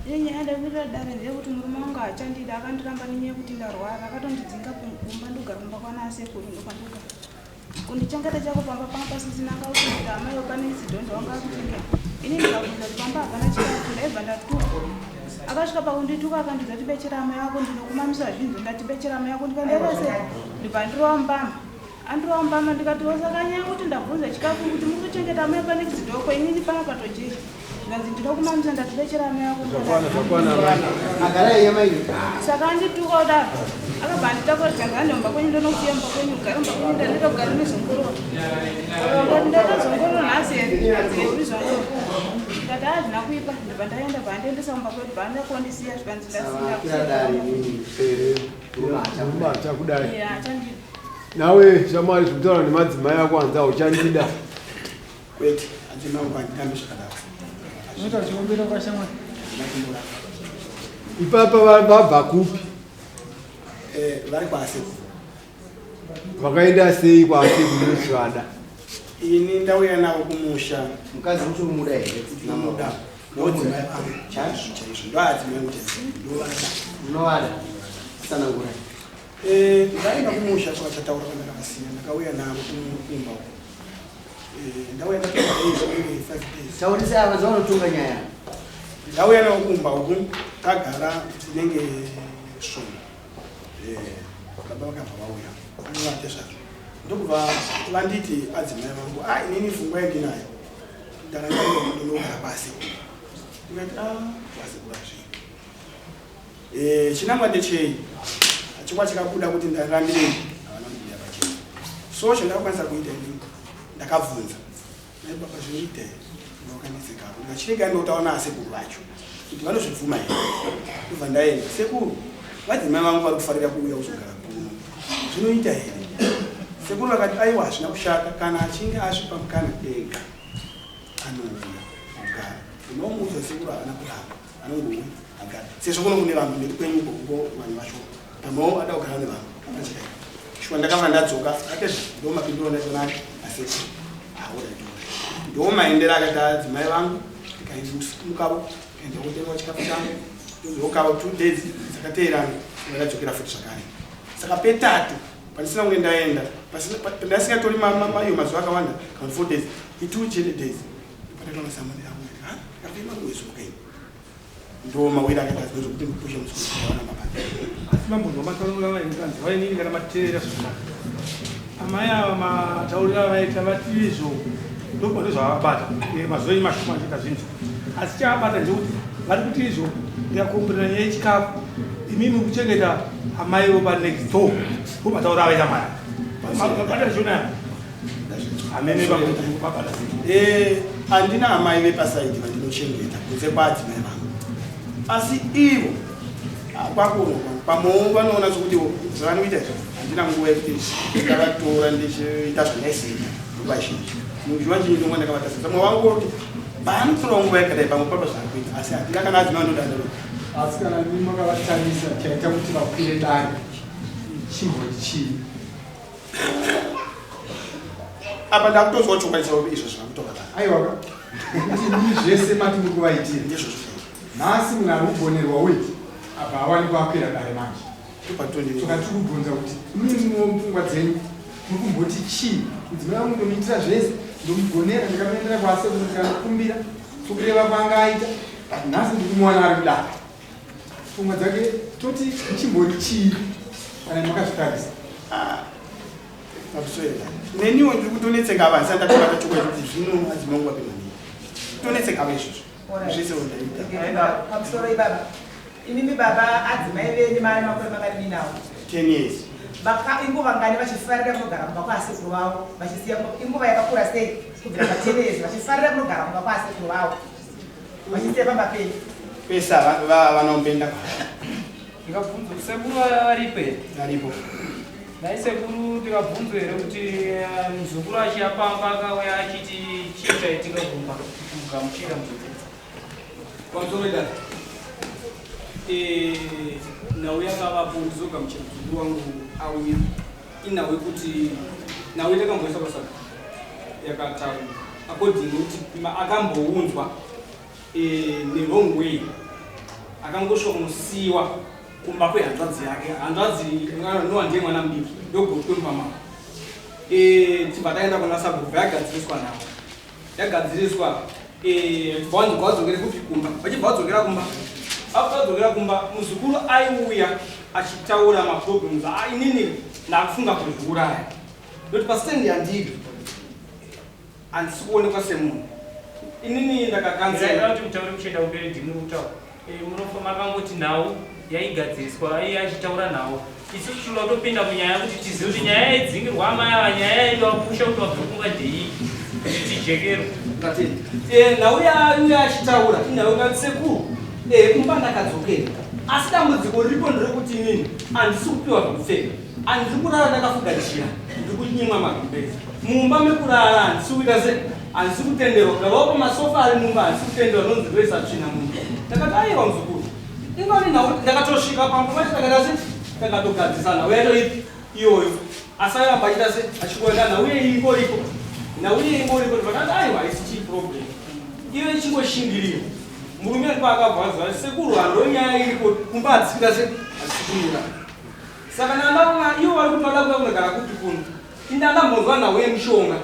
Nyaya ndakuita dare ndekuti murume wangu achandida akandoramba nenyaya yekuti ndarwara akatondidzinga kumba ndogara kumba kwana asekuru ndokwandoga kundichengeta chako pamba panga pasisina akautira amaiwo pane zidhondo wanga akutinga ini ndikabvunza kuti pamba hapana chikafu ndaibva ndatuka akasvika pakundituka akandidza tibechera amai yako ndinokumamisa zvinhu ndatibechera amai yako ndikandekase ndibva ndiroambama andiroambama ndikati wasakanyaya kuti ndabvunza chikafu kuti mukuchengeta amai pane zidhoko inini panga patojecha ndanzi ndinokumamisa ndatibechera amai yako saka andituka kudaro akabva anditakurizanga ndomba kwenyu ndonokuya mba kwenyu ugare mba kwenyu ndandirogara nezongororo ndakazongororo nhasi adzieurizvayo ndikati hazvina kuipa ndibva ndaenda bva ndoendesa kumba kwedu bva ndakondisiya zvikanzi ndasindachandida nawe shamwari zvekutaura nemadzimai ako hanza uchandida kwete handina ukanditambe zvakadaro unoita chikumbiro kwashamwari ipapa vabva kupi vari kwasekuru vakaenda sei kwasekuru vada ini ndauya navo kumusha mukadzi uchi umuda here namuda ndodzimai vangu chaizvo chaizvo ndoadzimai mutenovada unovada sanangura ndaenda kumusha twakachataura kana kakasiyana ndakauya navo kumba ndauya ndatonga 5 days taurise ava dzaunotunga nyaya ndauya navo kumba uku tagara tinenge sona baba vakabva vauya anovate zvazvo ndokubva vanditi adzimai vangu inini pfungwa yendinayo ndarangainogara kwasekuru ndikati kwasekuru azvii chinangwa ndechei chikwa chikabuda kuti ndarambirei havana kubuda pachena so chandakakwanisa kuita ini ndakabvunza naibaba zvinoita ndakakanizikapo ndikachirega ndotaona asekuru vacho kuti vanozvibvuma here ndobva ndaenda sekuru vadzimai vangu vari kufarira kuuya kuzogara kuno zvinoita here sekuru vakati aiwa hazvina kushata kana achinge asvipa mukana ega anouya kugara unomuudza sekuru havana kuramba anongouya agara sezvo kuno kune vanhu nekukwenyu kokuko vanhu vacho pamao ada kugara nevanhu apachika shua ndakava ndadzoka atezvo ndo mapinduro ndatonati asekuru auraitoa ndo maendero akati adzimai vangu ndikaimukavo enda kutenga chikafu changu ndozokava 2 days dzakateerana ndakadzokera futi zvakare saka petatu pandisina kunge ndaenda ndasingatori mayo mazuva akawanda kana 4 days i2 chete days patakaona samani yangu ndakapema mwezi wakaini ndo mawira akati azinozokuti ndipusha musikuaona mabasa asi mambonzwa matauriro vainikanzi vainini kana mateerera zvakanaka amai ava matauriro avaita vati izvo ndokwa ndozvavabata mazuva enyu mashoma achiita zvinhu asi chavabata ndekuti vari kuti izvo ndikakumbirana nyaya yechikafu imimi kuchengeta amaivo panext door ubataura avaita maya mabata zvona amene vabata handina amai vepasaidi vandinochengeta kunze kwaadzimai vangu asi ivo kwakuno pamao vanoona zvokuti zvavanoita izvo handina nguva yekuti ndakavatora ndichiita zvanaisina vazhinji muzhivanjinyi ndomwe ndakavatasisa mwe vangu kuti paanotorawo nguva yakadai pamwe papa zvaakuita asi handina kana adzimai ndodadaro asi kana nimi makavatamisa chaita kuti vakwire dare chimbori chii apa ndakutozwa chokwadi chavo izvo zvakutokadaro aiwa kuti nimi zvese mati muri kuvaitira ndizvo nhasi munhu ari kugonerwa weti apa hawanikwa akwira dare manje topatonditoka tiri kubvunza kuti mumwe mupfungwa dzenyu muri kumboti chii kudzimai vangu ndomuitira zvese ndomugonera ndikamuendera kwasekuru ndikanokumbira sokureva kwanga aita nhasi ndiri kumuwana ari kudare pfungwa dzake toti chimbori chii kana makazvitarisa akuswera neniwo ndiri kutonetseka ava ndisati ndatovata chokwadi kuti zvino adzimai vangu vapinda nei kutonetseka ava izvozvo zvese ondaita pamusoro ibaba inini baba adzimai venyu mari makore makarimi nawo 10 years inguva ngani vachifarira kunogara kumba kwaasekuru vavo vachisiya inguva yakakura sei kubvira pa10 years vachifarira kunogara kumba kwaasekuru vavo vachisiya pamba pei pesa vanombenda ndikabvunza sekuru varipo here aripo naisekuru tikabvunzwa here kuti muzukuru achiyapamba akauya achiti chii chaitika kumba mugamuchira muzukuru pamusoro nhau yakavapo ndizogamuchira muzukuru wangu auya inhau yekuti nhau takamboisa pasaka yakataura according kuti akambounzwa the wrong way. Akangosho kunosiwa kumba kwehanzvadzi yake. Hanzvadzi nowandie mwana mudiki ndogotwe mumama. Tibva taenda kuna sabhuku yagadziriswa nawo. Yagadziriswa vachibva vadzokere kupi kumba. Vachibva vadzokera kumba. After vadzokera kumba muzukuru aiuya achitaura maproblems inini ndakufunga kuzviuraya. Ndokuti pasitendi yandiri handisi kuonekwa semunhu. Inini ndakakanzera kuti mutauri kuchenda umberi ndimuri kutaura. Munofamba makangoti nhau yaigadziriswa achitaura nawo. Isu tichida kutopinda munyaya kuti tizive kuti nyaya yaidzingirwa amai ava nyaya yaidapusha kuti wabve kunga ndei tijekero. Nhau yauya achitaura inhau ngati sekuru kumba ndakadzokera. Asi dambudziko riripo nderekuti inini handisi kupiwa zvekupfeka. Handiri kurara ndakafugatira. Ndiri kunyimwa magumbezi. Mumba mekurara handisi kuita se handisi kutenderwa kudavawo pamasofa ari mumba handisi kutenderwa nonzi resa tsvina mumba. Ndakati aiwa muzukuru. Ingoni nhau ndakatosvika pamwe pacho takata se takatogadzisana uyaito iyoyo. Asi airamba achita se achikuenda nhau ingoripo. Nhau ingoripo ndakati aiwa isi chii problem. Iwe chingoshingirira. Murume paakabvazwa sekuru handonyaya iripo kumba hadzisvika se hadzisikumira. Saka nandaona iwo vari kuti vada kuda kunogara kupi kuno. Indandambonzwa nhau yemushonga.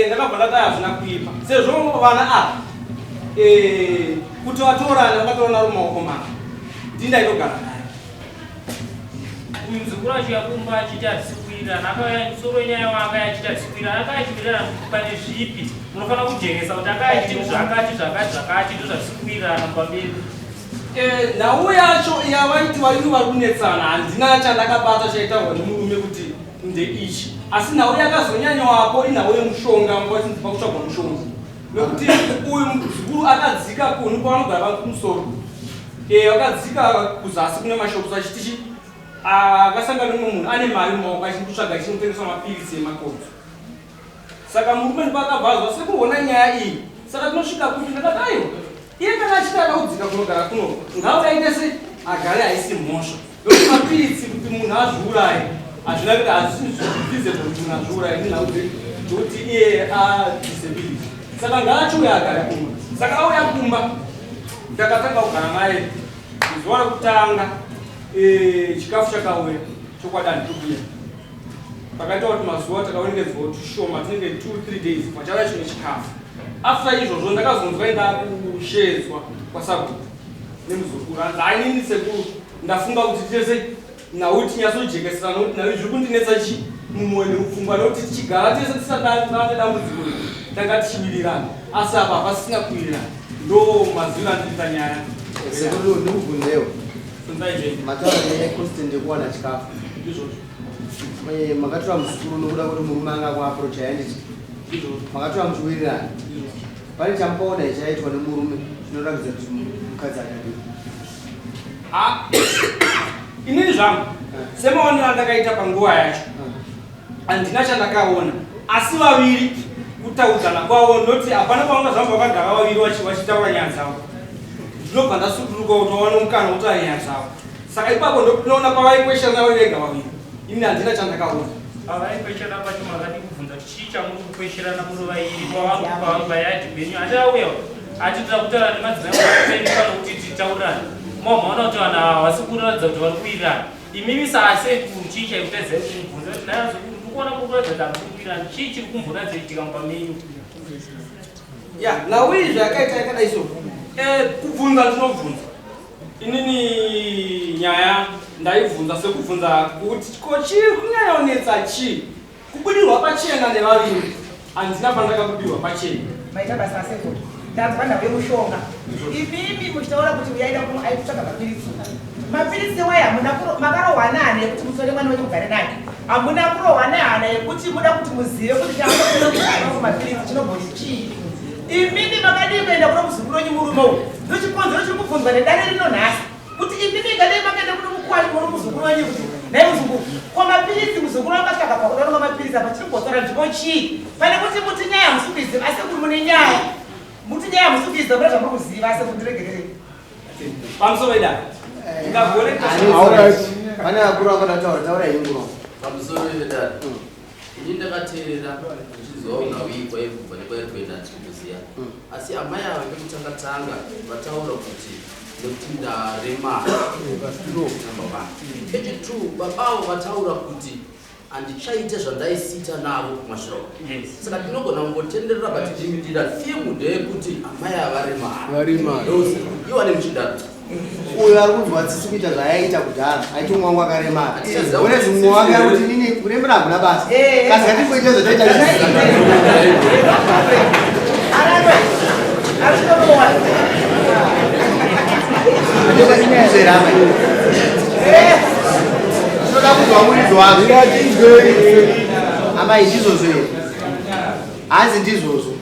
Ndakabva ndati hazvina kuipa. Sezvo vana ava kuti vatorana vakatorana rumaoko manga. Ndindaitogara naye. Muzukuru achiyakumba achiti hatisi kuwirirana. Akauya musoro wenyaya wanga achiti hatisi kuwirirana. Akachiwirirana pane zvipi. Munofanira kujengesa kuti akati zvakati ndo zvatisi kuwirirana pamberi. Nhau yacho yavaiti vari kunetsana handina chandakabata chaitaurwa nemurume kuti ndeichi. Asi nhau yakazonyanyawapo inhau yemushonga muvatinzipa kutsvagwa mushonga. Nekuti uyu muzukuru akadzika kuni kwavanogara kumusoro. Wakadzika kuzasi kune mashopu achitichi akasangana nemumwe munhu ane mari mumaoko achikutsvaga achinotengeswa mapirisi emakonzo. Saka murume ndipakabvazwa sekuona nyaya iyi. Saka tinosvika kuti ndakati aiwa iye kana achida kudzika kunogara kuno ngauyaite se agare haisi mhosva. Nokuti mapirisi kuti munhu azviuraye hazvina kuti hazvizivizebl kuti munhu azviuraye nenhau dzekuti iye adisability. Saka ngaachiuya agare kumba. Saka auya kumba ndakatanga kugara naye zuva rekutanga chikafu chakauya chokwadani tokuya. Pakaita kuti mazuva takaonekedzwa kuti shoma tinenge 2-3 days pachauya chimwe chikafu. After izvozvo ndakazonzwa ndakushedzwa kwasabhuku nemuzukuru. Hainini sekuru ndafunga kuti tese nhau tinyatsojekeserana nokuti nhau zviri kundinetsa chi mumwoyo nemupfungwa nokuti tichigara tese tisadane dambudziko tanga tichiwirirana. Asi apa pasisina kuwirirana ndo mazuviro andiriita nyaya. Sekuru ndikubvunzewo. Sonzaizve mataura nekonstende kuwana chikafu. izvozvo. Makatora muzukuru nokuda kuti murume anga kuaprocha yanditi. Makatora muchiwirirana. Pane chamukaona chaitwa nemurume chinoratidza kuti mukadzi akadii. Inini zvangu semaonero andakaita panguva yacho handina chandakaona. Asi vaviri kutaudzana kwavo noti hapana paungazvamba vakagara vaviri vachitaura nyaya dzavo. Ndinobva ndasuduruka kuti vaone mukana wekutaura nyaya dzavo. Saka ipapo ndinoona pavaikweshana vari vega vaviri. Ini handina chandakaona. Avaikweshana pacho makadi kubvunza kuti chii chamuri kukwesherana muri vairi pavayadhi penyu. Handauya achitira kutaura nemadzimai pano kuti titaurane. Maona kuti vanhu ava havasi kuratidza kuti vari kuwirirana. Imimi saasekuru chii chaikutadzai kuti mubvunze kuti naye azukuru ndikuona muri kuratidza kuti hamuri kuwirirana. Chii chiri kumboratidza mumba menyu? Nhau izvi yakaita yakadai so. Kubvunza ndinobvunza. Inini nyaya ndaibvunza sekubvunza kuti ko chiri kunyanyaonetsa chii. Kubudirwa pachena nevaviri. Handina pandakabudirwa pachena. Maita basa asekuru. Ndanzwa nhau yemushonga. Imimi muchitaura kuti uyaida kuno aikutsvaga mapirisi. Mapirisi waya makarohwa nehana yekuti musore mwana wenyu mugare naye. Hamuna kurohwa nehana yekuti muda kuti muzive kuti chamunoda kugara kumapirisi chinomboti chii. Imimi makadi kuenda kuno muzukuru wenyu murume uyu. Ndochikonzero chiri kubvunzwa nedare rino nhasi. Kuti imimi ngadai makaenda kuno mukwani muno muzukuru wenyu kuti naye muzukuru. Kwa mapirisi muzukuru akasvaka pakuda kuno mapirisi apa chiri kugotsora nzvimbo chii. Pane kuti muti nyaya hamusukuziva asi kuti mune nyaya. Muti nyaya hamusukuziva mune zvamuri kuziva asi kuti ndiregerere. Pamusoro pedare. Pane akuru akadataura taura inguro. Pamusoro pedare. ini ndakateerera zvichizoona wikwa yebvubva nekwairikuenda ndikuziya asi amai ava ndekutanga vataura kuti nekuti ndaremara number 1 chechituu babavo vataura kuti handichaite zvandaisita navo kumashure saka tinogona kungotenderera batidimidira thimu ndeyekuti amai ava varemara iwane muchidaro uyo ari kunzwa tsitsi kuita zvaaita kudhara aiti mwangu akaremara one zvimwe wake ari kuti nini kurembera hakuna basa kasi ngatimboite zvotaita zvinoda kuzwa muridzo wake amai ndizvozvo here hanzi ndizvozvo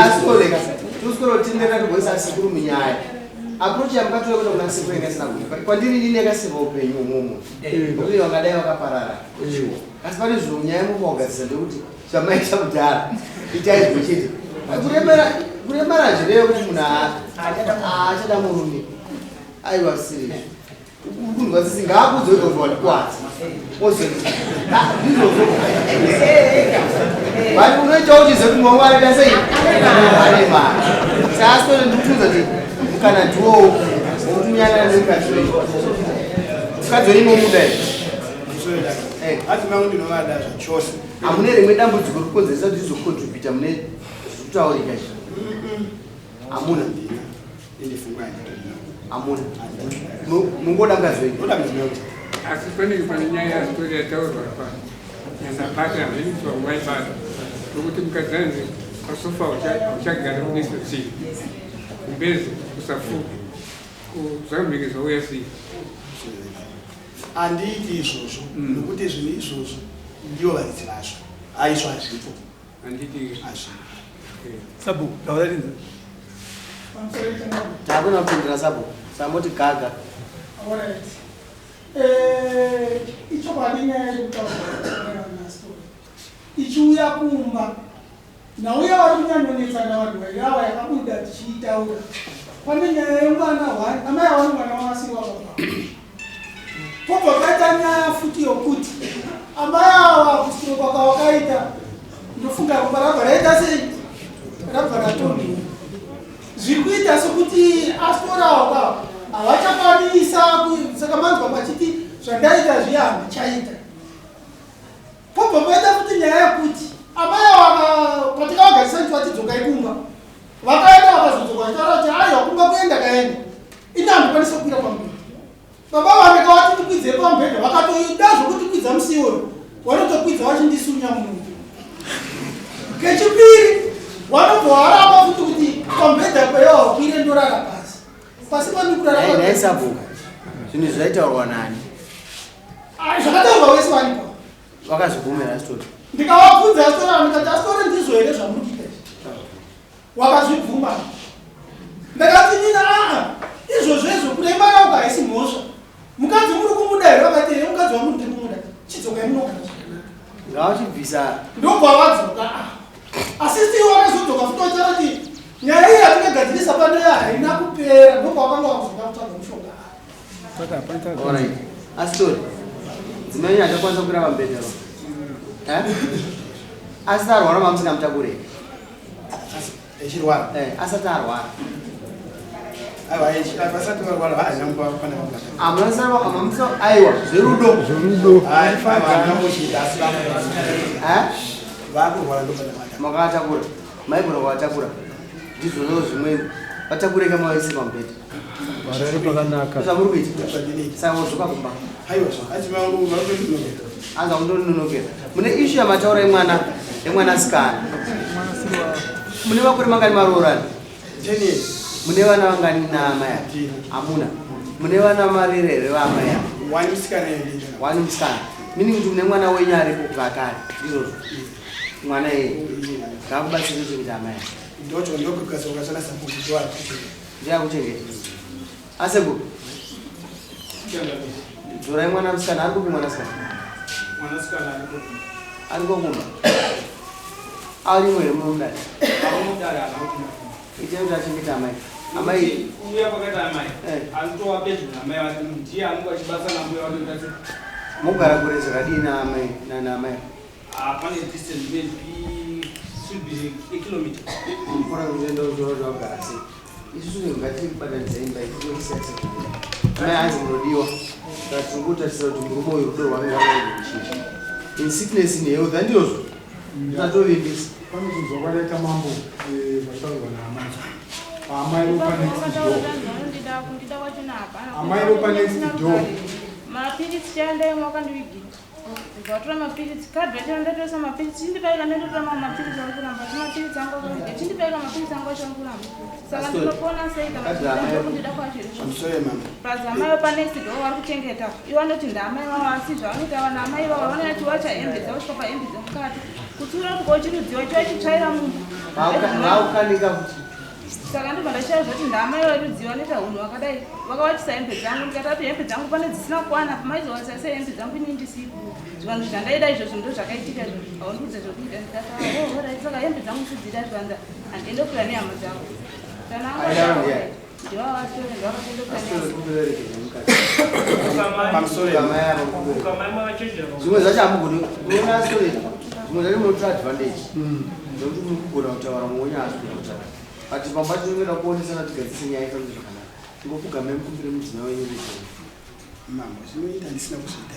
asikoreka tosikorotendera tigoisa sikuru munyaya approach yamukatoya kuda kuna sikuru ingasina kuti kwandiri nini yakasiva upenyu umwomwo nokuti vangadai vakaparara asi pane zvinhu nyaya yemukagadzisa ndekuti zvamaita kudhara itaizwe chete kuremara zvireyo kuti munhu achada murume aiwa siri kunzwa tsitsi ngaakudzwe kuti watikwadza ndizvozvo vari unoita uchiziva kuti mwangu anoita sei aremara saasitone ndikutudza kuti mukana ndiwowo wokuti unyangana nemukadzi wenyu mukadzo imomuda hamune rimwe dambudziko rikukonzeresa kuti zvizokontributa mune zvekutaurika hamuna hamuna mungoda mukadzi wenyu asi pane nyaya yasitori yataurwa yanabata hazvinizwa waibata nokuti mukadzanzi pasofa uchagara kuneso chii kumbezi kusafuka zvakambike zvauya sei handiiti izvozvo nokuti zvinhu izvozvo ndivo varidzi vazvo aizvo hazvipo handiti hazvipo sabu gavarinza takuna kupindira sabu samoti gaga ichokwadi nyaya yekutaura ichiuya kumba nauya vari kunyanyonetsana vanhu vairava yakabuda tichiitaura pane nyaya yemwana amai avani mwana wavasiwa vapa pobva paita nyaya futi yokuti amai ava kusuroka kwavakaita ndofunga rumba rabva raita sei rabva ratonhiwa zviri kuita sokuti asitorawo kwavo havachakwanisa saka manzwa machiti zvandaita zviya handichaita pobva paita futi nyaya yekuti amai ava patikavagadzisa nti vatidzokai kumba vakaenda vakazodzoka vachitaura kuti aiwa kumba kuenda kaenda ini handikwanisa kukwira pamberi baba vaneka vati tikwidze pambedha vakatoida zvokutikwidza musiwo vanotokwidza vachindisunya munhu kechipiri vanobva varamba futi kuti pambedha kweyo wakwire ndorara pasi pasi pandikuraraisabuka zvinhu zvaitaurwa nani zvakataurwa wese vanipa vakazvigumira sitori ndikavabvunza asitori ndikati asitori ndizvo here zvamuri kuita wakazvibvuma ndakati nina izvozvezvo kurembara uka haisi mhosva mukadzi muri kumuda here vakati here mukadzi wamuri ndi kumuda chidzokai munogara zvakanaka ngavachibvisa ndobva vadzoka asisi wakazodzoka futi wachara kuti nyaya iyi yatingagadzirisa panoya haina kupera ndobva wakanga wakuzoka kutsvaga mushonga asitori dzimai achakwanisa kukwira pambedhero asati arwara mamusingamutakure echirwara asati arwara aiwa zverudo makawatakura maigona kuwatakura ndizvozo zvimweni vatakureka mavaisi pamubhedha varari pakanaka zvamuri kuita saka wodzoka kumba anza kundononokera mune ishu yamataura yemwana sikana mune makore mangani maroorani mune vana vangani naamaya hamuna mune vana marerere vaamaya wani musikana mini kuti mune mwana wenyu aripo vakare izvozvo mwana iye ngaakubatsire chekuti amaya ndiyakuchengeta asegu dzorai mwana musikana ari kupi mwana sikana ariko kumba arimwe remudari itai kuti achengeta amai amai uya pakati amai anotowa pedyo namai vati ndiye anenge achibasa nambuya vati Mugara kure zakadini namai. Pane distance maybe should be a kilometer. Mpora kuzenda uzogara sei. Isusu ngatibatanidza imba ikuisiyasa. Mai hanzi munodiwa. Tatingotarisira kuti murume uyu rudo rwanga rwaichicha. In sickness in health andiyozvo. Tatovimbisa. Pane kunzwa kwakaita mambo vataurwa naamai. Amai ropa next door. Amai ropa next door. Mapirisi chaendayo wakandivigira. Vatora mapirisi kadhi vachandatorosa mapirisi chindipaika ndotora mapirisi ari kuramba mapirisi angu akuviga chindipaika mapirisi angu achiri kuramba saka ndinopona sei kana kundida kwazviri padzamaiwo panext door vari kuchengeta ivo vanoti ndamai vavo asi zvavanoita vanhu amai vavo vanoti wachahembe dzavo svika hembe dzemukati kutsura kugochirudziwa chiva chitsvaira munhu vaukanika kuti saka ndibva ndachaya zvoti ndamai varudziwa vanoita hunhu vakadai vakawachisa hembe dzangu ndikatati hembe dzangu pane dzisina kukwana pamaizowanisa sei hembe dzangu inini ndisipo zvanhu zvandaida izvozvo ndo zvakaitika haundudza zvokuita ndikati saka hembe dzangu sidzida zvanza handendokura nehama dzavo kana ndivavasore zvimwe zvacho hamugoni kuona sore zvimwe zvacho munotora advantage zvokuti munogona kutaura muonyazvigona kutaura ati pamba tinongeda kuonesana tigadzise nyaya ifanire zvakanaka tingofugamai mukumbire mudzimai wenyu ruzveni mambo zvinoita ndisina kuzviita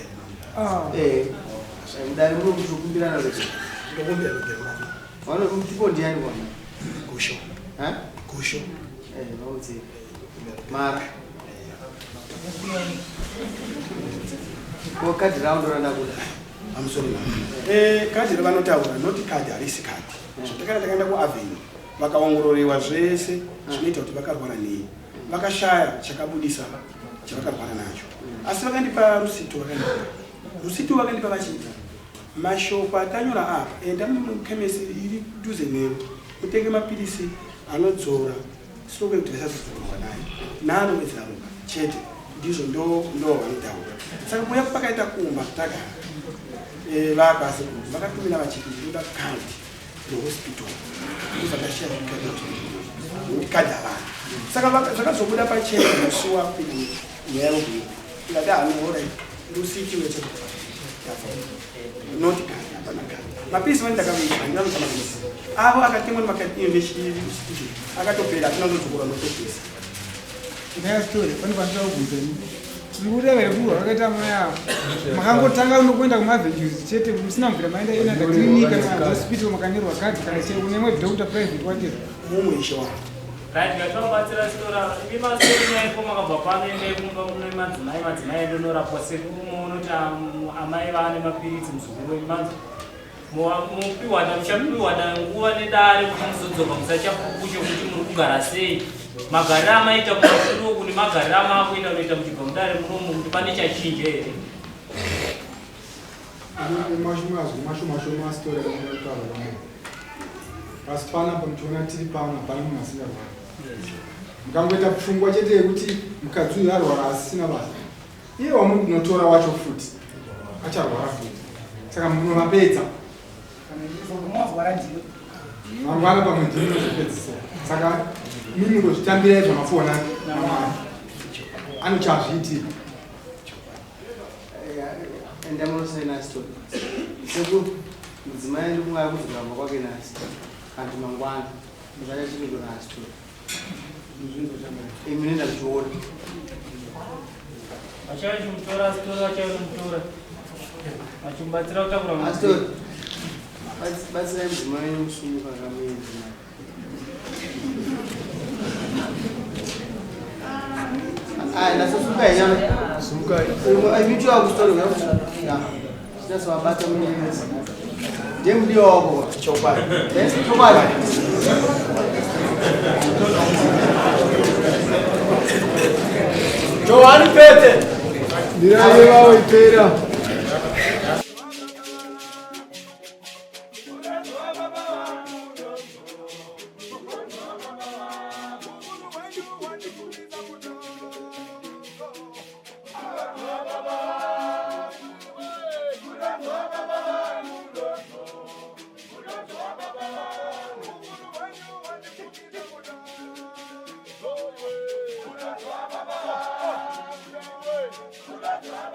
here mudare munokumbirana ruzveni ndokumbira rugero tipo ndiani kwana gusho gusho vaudze mara ko kadhi raundo randa kuda amusori kadhi ravanotaura noti kadhi harisi kadhi zvatakada takaenda kuaveni vakaongororewa zvese zvinoita kuti vakarwara nei vakashaya chakabudisa chavakarwara nacho asi vakandipa rusito vakandipa vachita mashoko atanyora apa enda mukemesi iri duze nevo utenge mapirisi anodzora sirokwe kuti vasazodzorwa naye naanowedzaroka chete ndizvo ndo vanotaura saka kuya pakaita kumba tagara vakasi vakatumira vachiti ndoda kandi rehospital ndizvakashaya kadha vanhu saka zvakazobuda pachena musi wapinda nyaya yoguma ikati hanoora rusiti wechete not kandi hapana kandi mapirisi vani ndakaveita handinanosa mapirisi avo akatengwa nemakaiinvesiti akatopera hatina kuzodzokora notopesa nyaya story pane pandira kubvunzeni tiri kureva kurwa rakaita mai avo makangotanga unokuenda kumavenjus chete musina mvira maenda inaga klinika nahospital makanyorwa kadhi kana kunemwe dhokta private kwandiro mumwe ishe wavo right ngatobatsira sitora imi masori nyaipo makabva pano ende kumba mune madzimai endonorapwa sekumo unoti amai vane mapirisi muzukuru wemanzi mupiwana muchapiwana nguva nedare kuti muzodzoka musachapukushe kuti muri kugara sei magariro amaita kumasuru kune magariro amakuita unoita muchibva mudare munomu kuti pane chachinja here mashoma astori aanotaura asi panapa muchiona tiri pano hapana munhu asingarwara mukangoita pfungwa chete yekuti mukadzi uyu arwara asisina basa iye wamunotora wacho futi acharwara futi saka munomapedza mangwana pamwe ndiri nozopedzisira saka miningozvitambirai zvamafona namwari anochazviitira endamunosina stori seku mudzimai ndikumwaya kuzogamba kwake nasi kanti mangwana zvachachiringo nastori imi nenda kuchiona achachimutora sitora achachimutora achimubatsira kutakura astori batsirai mudzimai nemusumuka kamuenzimai ndasosumukai nyame aimitiwa kustori sinasovabata munyemesa ndiyemudiwa wako chokwadi Giovanni Pete! Direi che ipera.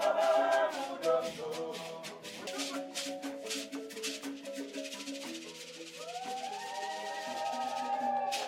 Baba.